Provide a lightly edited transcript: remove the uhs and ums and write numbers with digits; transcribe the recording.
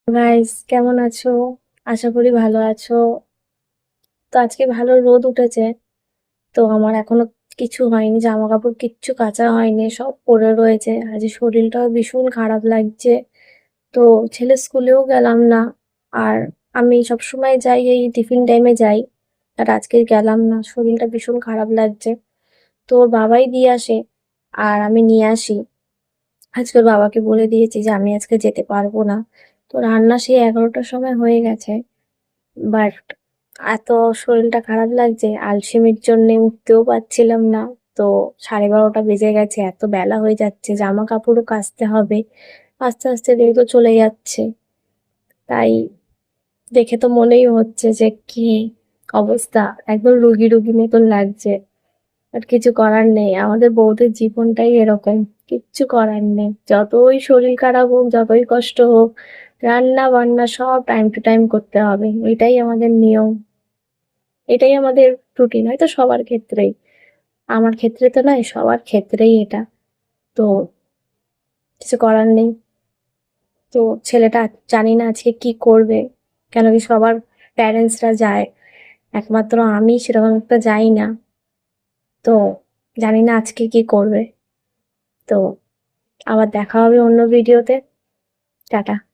Guys, কেমন আছো? আশা করি ভালো আছো। তো আজকে ভালো রোদ উঠেছে। তো আমার এখনো কিছু হয়নি, জামা কাপড় কিচ্ছু কাচা হয়নি, সব পড়ে রয়েছে। আজ শরীরটাও ভীষণ খারাপ লাগছে। তো ছেলে স্কুলেও গেলাম না। আর আমি সবসময় যাই, এই টিফিন টাইমে যাই। আর আজকে গেলাম না, শরীরটা ভীষণ খারাপ লাগছে। তো ওর বাবাই দিয়ে আসে আর আমি নিয়ে আসি। আজকে ওর বাবাকে বলে দিয়েছি যে আমি আজকে যেতে পারবো না। তো রান্না সেই 11টার সময় হয়ে গেছে। বাট এত শরীরটা খারাপ লাগছে, আলসেমির জন্য উঠতেও পারছিলাম না। তো 12:30 বেজে গেছে, এত বেলা হয়ে যাচ্ছে, জামা কাপড়ও কাচতে হবে। আস্তে আস্তে দিন তো চলে যাচ্ছে। তাই দেখে তো মনেই হচ্ছে যে কি অবস্থা, একদম রুগী রুগী মতন লাগছে। আর কিছু করার নেই, আমাদের বউদের জীবনটাই এরকম। কিচ্ছু করার নেই, যতই শরীর খারাপ হোক, যতই কষ্ট হোক, রান্না বান্না সব টাইম টু টাইম করতে হবে। এটাই আমাদের নিয়ম, এটাই আমাদের রুটিন। হয়তো সবার ক্ষেত্রেই, আমার ক্ষেত্রে তো নয়, সবার ক্ষেত্রেই এটা। তো কিছু করার নেই। তো ছেলেটা জানি না আজকে কি করবে, কেন কি সবার প্যারেন্টসরা যায়, একমাত্র আমি সেরকম একটা যাই না। তো জানি না আজকে কি করবে। তো আবার দেখা হবে অন্য ভিডিওতে। টাটা।